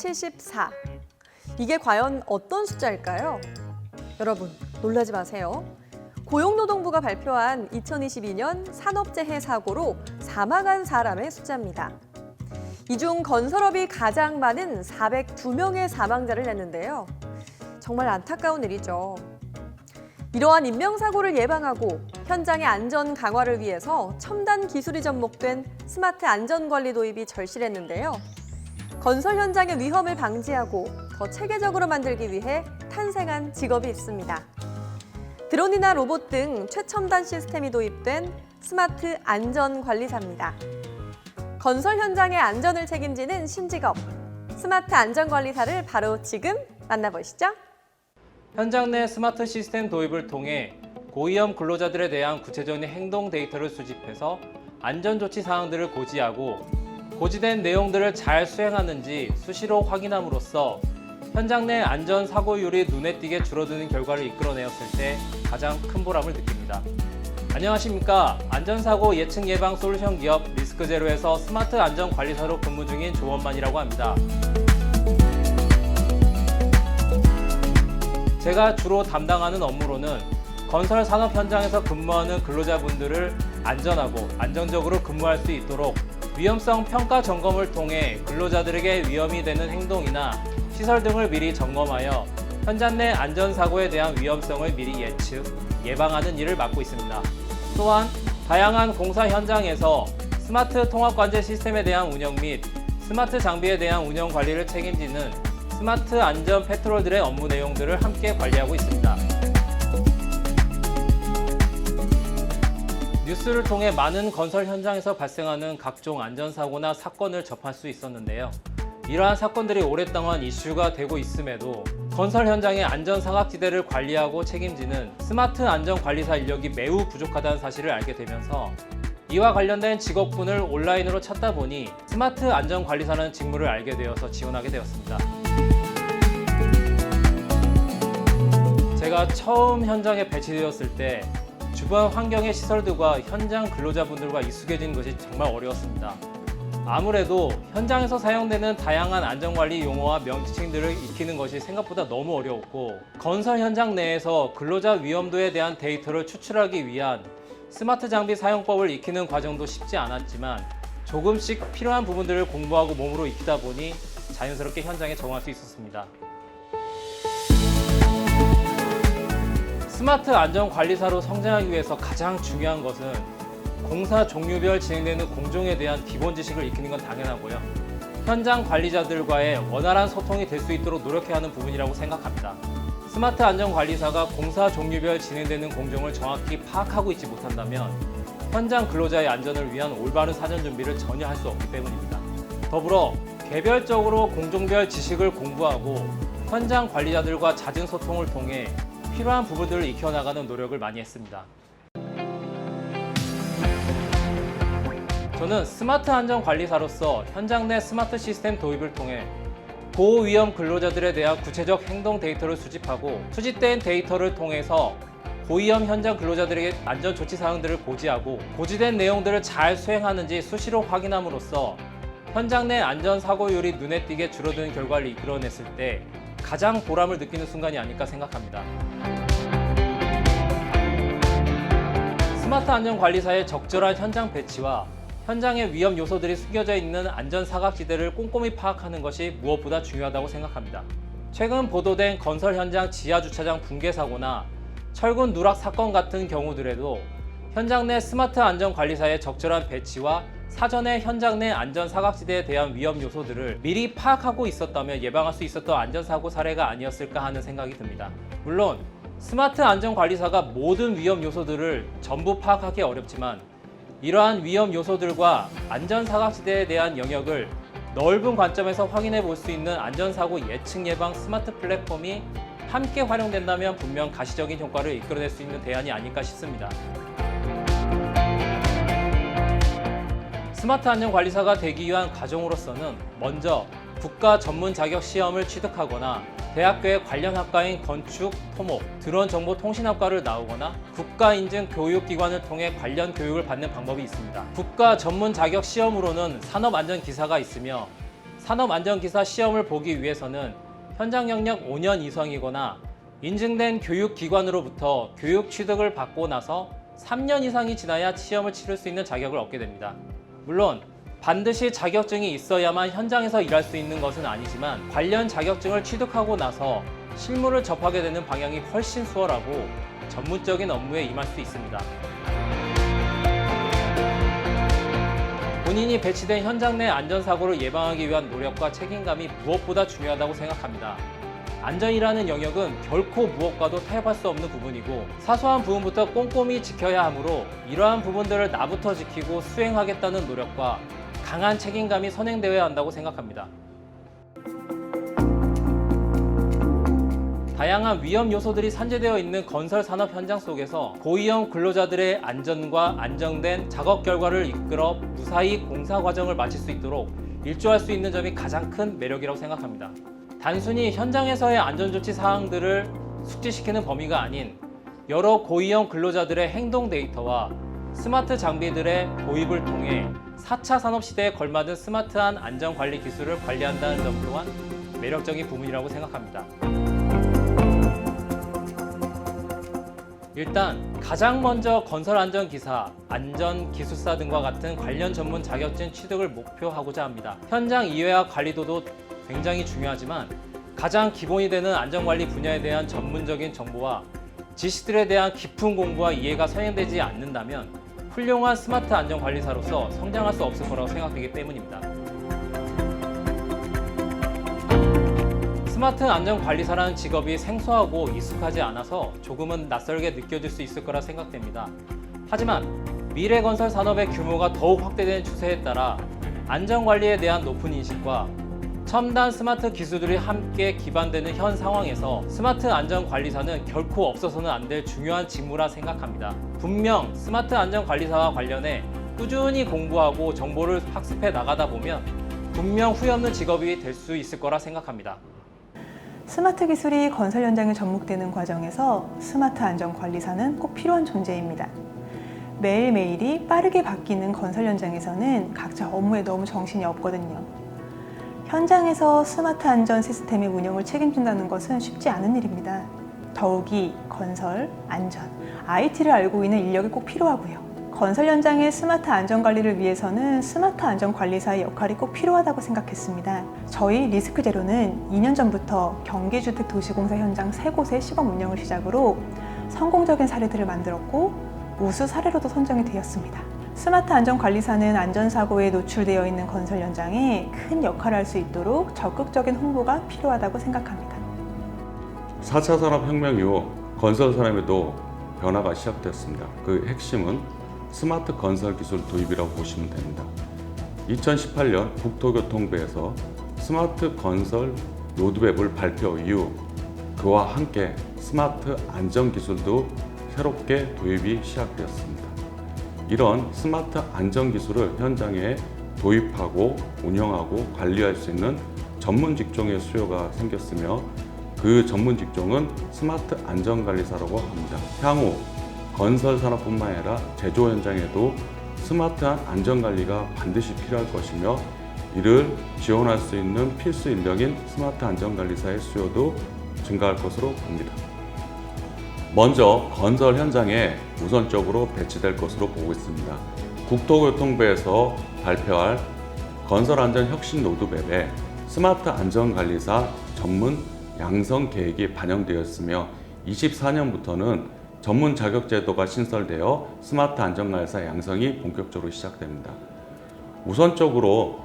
74. 이게 과연 어떤 숫자일까요? 여러분, 놀라지 마세요. 고용노동부가 발표한 2022년 산업재해 사고로 사망한 사람의 숫자입니다. 이 중 건설업이 가장 많은 402명의 사망자를 냈는데요. 정말 안타까운 일이죠. 이러한 인명사고를 예방하고 현장의 안전 강화를 위해서 첨단 기술이 접목된 스마트 안전관리 도입이 절실했는데요. 건설 현장의 위험을 방지하고 더 체계적으로 만들기 위해 탄생한 직업이 있습니다. 드론이나 로봇 등 최첨단 시스템이 도입된 스마트 안전관리사입니다. 건설 현장의 안전을 책임지는 신직업, 스마트 안전관리사를 바로 지금 만나보시죠. 현장 내 스마트 시스템 도입을 통해 고위험 근로자들에 대한 구체적인 행동 데이터를 수집해서 안전조치 사항들을 고지하고 고지된 내용들을 잘 수행하는지 수시로 확인함으로써 현장 내 안전 사고율이 눈에 띄게 줄어드는 결과를 이끌어내었을 때 가장 큰 보람을 느낍니다. 안녕하십니까. 안전사고 예측 예방 솔루션 기업 리스크제로에서 스마트 안전관리사로 근무 중인 조원만이라고 합니다. 제가 주로 담당하는 업무로는 건설 산업 현장에서 근무하는 근로자분들을 안전하고 안정적으로 근무할 수 있도록 위험성 평가 점검을 통해 근로자들에게 위험이 되는 행동이나 시설 등을 미리 점검하여 현장 내 안전사고에 대한 위험성을 미리 예측, 예방하는 일을 맡고 있습니다. 또한 다양한 공사 현장에서 스마트 통합관제 시스템에 대한 운영 및 스마트 장비에 대한 운영 관리를 책임지는 스마트 안전 패트롤들의 업무 내용들을 함께 관리하고 있습니다. 뉴스를 통해 많은 건설 현장에서 발생하는 각종 안전사고나 사건을 접할 수 있었는데요. 이러한 사건들이 오랫동안 이슈가 되고 있음에도 건설 현장의 안전사각지대를 관리하고 책임지는 스마트 안전관리사 인력이 매우 부족하다는 사실을 알게 되면서 이와 관련된 직업군을 온라인으로 찾다 보니 스마트 안전관리사라는 직무를 알게 되어서 지원하게 되었습니다. 제가 처음 현장에 배치되었을 때 주변 환경의 시설들과 현장 근로자분들과 익숙해지는 것이 정말 어려웠습니다. 아무래도 현장에서 사용되는 다양한 안전관리 용어와 명칭들을 익히는 것이 생각보다 너무 어려웠고 건설 현장 내에서 근로자 위험도에 대한 데이터를 추출하기 위한 스마트 장비 사용법을 익히는 과정도 쉽지 않았지만 조금씩 필요한 부분들을 공부하고 몸으로 익히다 보니 자연스럽게 현장에 적응할 수 있었습니다. 스마트 안전관리사로 성장하기 위해서 가장 중요한 것은 공사 종류별 진행되는 공정에 대한 기본 지식을 익히는 건 당연하고요. 현장 관리자들과의 원활한 소통이 될 수 있도록 노력해야 하는 부분이라고 생각합니다. 스마트 안전관리사가 공사 종류별 진행되는 공정을 정확히 파악하고 있지 못한다면 현장 근로자의 안전을 위한 올바른 사전 준비를 전혀 할 수 없기 때문입니다. 더불어 개별적으로 공정별 지식을 공부하고 현장 관리자들과 잦은 소통을 통해 필요한 부분들을 익혀나가는 노력을 많이 했습니다. 저는 스마트 안전관리사로서 현장 내 스마트 시스템 도입을 통해 고위험 근로자들에 대한 구체적 행동 데이터를 수집하고 수집된 데이터를 통해서 고위험 현장 근로자들에게 안전조치 사항들을 고지하고 고지된 내용들을 잘 수행하는지 수시로 확인함으로써 현장 내 안전사고율이 눈에 띄게 줄어드는 결과를 이끌어냈을 때 가장 보람을 느끼는 순간이 아닐까 생각합니다. 스마트 안전관리사의 적절한 현장 배치와 현장의 위험 요소들이 숨겨져 있는 안전사각지대를 꼼꼼히 파악하는 것이 무엇보다 중요하다고 생각합니다. 최근 보도된 건설 현장 지하주차장 붕괴 사고나 철근 누락 사건 같은 경우들에도 현장 내 스마트 안전관리사의 적절한 배치와 사전에 현장 내 안전사각지대에 대한 위험 요소들을 미리 파악하고 있었다면 예방할 수 있었던 안전사고 사례가 아니었을까 하는 생각이 듭니다. 물론 스마트 안전관리사가 모든 위험 요소들을 전부 파악하기 어렵지만 이러한 위험 요소들과 안전사각지대에 대한 영역을 넓은 관점에서 확인해 볼 수 있는 안전사고 예측 예방 스마트 플랫폼이 함께 활용된다면 분명 가시적인 효과를 이끌어낼 수 있는 대안이 아닐까 싶습니다. 스마트 안전관리사가 되기 위한 과정으로서는 먼저 국가 전문 자격 시험을 취득하거나 대학교의 관련 학과인 건축, 토목, 드론 정보 통신학과를 나오거나 국가 인증 교육기관을 통해 관련 교육을 받는 방법이 있습니다. 국가 전문 자격 시험으로는 산업안전기사가 있으며 산업안전기사 시험을 보기 위해서는 현장 경력 5년 이상이거나 인증된 교육기관으로부터 교육 취득을 받고 나서 3년 이상이 지나야 시험을 치를 수 있는 자격을 얻게 됩니다. 물론 반드시 자격증이 있어야만 현장에서 일할 수 있는 것은 아니지만 관련 자격증을 취득하고 나서 실무를 접하게 되는 방향이 훨씬 수월하고 전문적인 업무에 임할 수 있습니다. 본인이 배치된 현장 내 안전사고를 예방하기 위한 노력과 책임감이 무엇보다 중요하다고 생각합니다. 안전이라는 영역은 결코 무엇과도 타협할 수 없는 부분이고 사소한 부분부터 꼼꼼히 지켜야 하므로 이러한 부분들을 나부터 지키고 수행하겠다는 노력과 강한 책임감이 선행되어야 한다고 생각합니다. 다양한 위험 요소들이 산재되어 있는 건설 산업 현장 속에서 고위험 근로자들의 안전과 안정된 작업 결과를 이끌어 무사히 공사 과정을 마칠 수 있도록 일조할 수 있는 점이 가장 큰 매력이라고 생각합니다. 단순히 현장에서의 안전조치 사항들을 숙지시키는 범위가 아닌 여러 고위험 근로자들의 행동 데이터와 스마트 장비들의 도입을 통해 4차 산업시대에 걸맞은 스마트한 안전관리 기술을 관리한다는 점 또한 매력적인 부분이라고 생각합니다. 일단 가장 먼저 건설안전기사, 안전기술사 등과 같은 관련 전문 자격증 취득을 목표하고자 합니다. 현장 이해와 관리도도 굉장히 중요하지만 가장 기본이 되는 안전관리 분야에 대한 전문적인 정보와 지식들에 대한 깊은 공부와 이해가 선행되지 않는다면 훌륭한 스마트 안전관리사로서 성장할 수 없을 거라고 생각되기 때문입니다. 스마트 안전관리사라는 직업이 생소하고 익숙하지 않아서 조금은 낯설게 느껴질 수 있을 거라 생각됩니다. 하지만 미래 건설 산업의 규모가 더욱 확대되는 추세에 따라 안전관리에 대한 높은 인식과 첨단 스마트 기술들이 함께 기반되는 현 상황에서 스마트 안전관리사는 결코 없어서는 안 될 중요한 직무라 생각합니다. 분명 스마트 안전관리사와 관련해 꾸준히 공부하고 정보를 학습해 나가다 보면 분명 후회 없는 직업이 될 수 있을 거라 생각합니다. 스마트 기술이 건설 현장에 접목되는 과정에서 스마트 안전관리사는 꼭 필요한 존재입니다. 매일매일이 빠르게 바뀌는 건설 현장에서는 각자 업무에 너무 정신이 없거든요. 현장에서 스마트 안전 시스템의 운영을 책임진다는 것은 쉽지 않은 일입니다. 더욱이 건설, 안전, IT를 알고 있는 인력이 꼭 필요하고요. 건설 현장의 스마트 안전 관리를 위해서는 스마트 안전 관리사의 역할이 꼭 필요하다고 생각했습니다. 저희 리스크 제로는 2년 전부터 경기주택 도시공사 현장 3곳의 시범 운영을 시작으로 성공적인 사례들을 만들었고 우수 사례로도 선정이 되었습니다. 스마트 안전 관리사는 안전사고에 노출되어 있는 건설 현장에 큰 역할을 할 수 있도록 적극적인 홍보가 필요하다고 생각합니다. 4차 산업혁명 이후 건설 산업에도 변화가 시작되었습니다. 그 핵심은 스마트 건설 기술 도입이라고 보시면 됩니다. 2018년 국토교통부에서 스마트 건설 로드맵을 발표 이후 그와 함께 스마트 안전 기술도 새롭게 도입이 시작되었습니다. 이런 스마트 안전 기술을 현장에 도입하고 운영하고 관리할 수 있는 전문 직종의 수요가 생겼으며 그 전문 직종은 스마트 안전관리사라고 합니다. 향후 건설 산업뿐만 아니라 제조 현장에도 스마트한 안전관리가 반드시 필요할 것이며 이를 지원할 수 있는 필수 인력인 스마트 안전관리사의 수요도 증가할 것으로 봅니다. 먼저 건설 현장에 우선적으로 배치될 것으로 보고 있습니다. 국토교통부에서 발표할 건설안전혁신 로드맵에 스마트 안전관리사 전문 양성 계획이 반영되었으며 24년부터는 전문 자격 제도가 신설되어 스마트 안전관리사 양성이 본격적으로 시작됩니다. 우선적으로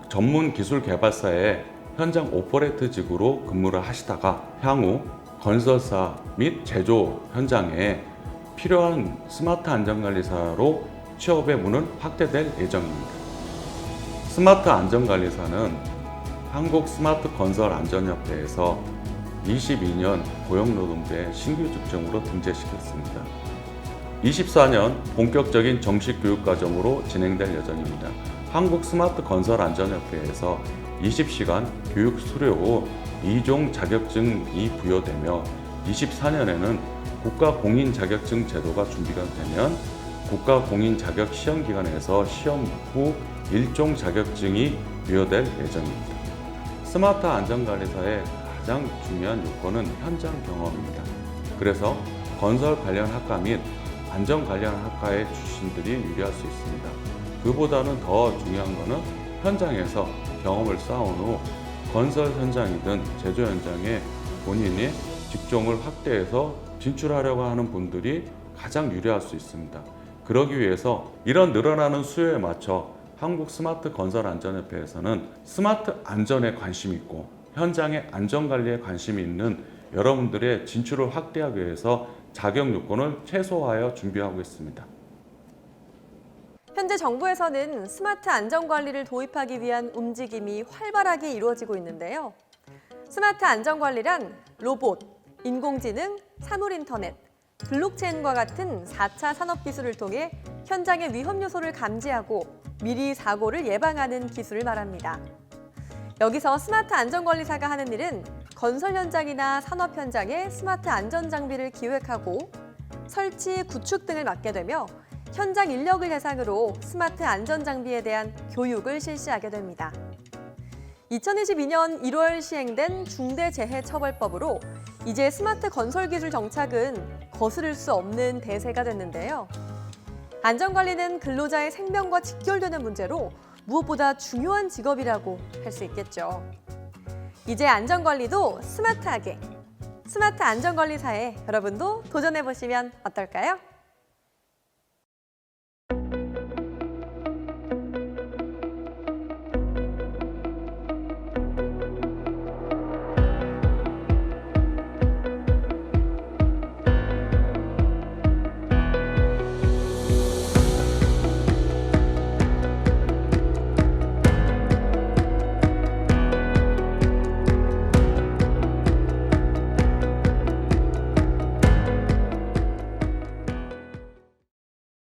전문 기술 개발사의 현장 오퍼레이터직으로 근무를 하시다가 향후 건설사 및 제조 현장에 필요한 스마트 안전관리사로 취업의 문은 확대될 예정입니다. 스마트 안전관리사는 한국 스마트 건설 안전협회에서 22년 고용노동부에 신규 직종으로 등재시켰습니다. 24년 본격적인 정식 교육 과정으로 진행될 예정입니다. 한국 스마트 건설 안전협회에서 20시간 교육 수료 후 2종 자격증이 부여되며 24년에는 국가 공인 자격증 제도가 준비가 되면 국가 공인 자격 시험 기관에서 시험 후 1종 자격증이 부여될 예정입니다. 스마트 안전관리사의 가장 중요한 요건은 현장 경험입니다. 그래서 건설 관련 학과 및 안전 관련 학과의 출신들이 유리할 수 있습니다. 그보다는 더 중요한 것은 현장에서 경험을 쌓은 후 건설 현장이든 제조 현장에 본인이 직종을 확대해서 진출하려고 하는 분들이 가장 유리할 수 있습니다. 그러기 위해서 이런 늘어나는 수요에 맞춰 한국스마트건설안전협회에서는 스마트 안전에 관심이 있고 현장의 안전관리에 관심이 있는 여러분들의 진출을 확대하기 위해서 자격 요건을 최소화하여 준비하고 있습니다. 현재 정부에서는 스마트 안전관리를 도입하기 위한 움직임이 활발하게 이루어지고 있는데요. 스마트 안전관리란 로봇, 인공지능, 사물인터넷, 블록체인과 같은 4차 산업기술을 통해 현장의 위험 요소를 감지하고 미리 사고를 예방하는 기술을 말합니다. 여기서 스마트 안전관리사가 하는 일은 건설 현장이나 산업 현장에 스마트 안전 장비를 기획하고 설치, 구축 등을 맡게 되며 현장 인력을 대상으로 스마트 안전 장비에 대한 교육을 실시하게 됩니다. 2022년 1월 시행된 중대재해처벌법으로 이제 스마트 건설기술 정착은 거스를 수 없는 대세가 됐는데요. 안전관리는 근로자의 생명과 직결되는 문제로 무엇보다 중요한 직업이라고 할 수 있겠죠. 이제 안전관리도 스마트하게, 스마트 안전관리사에 여러분도 도전해보시면 어떨까요?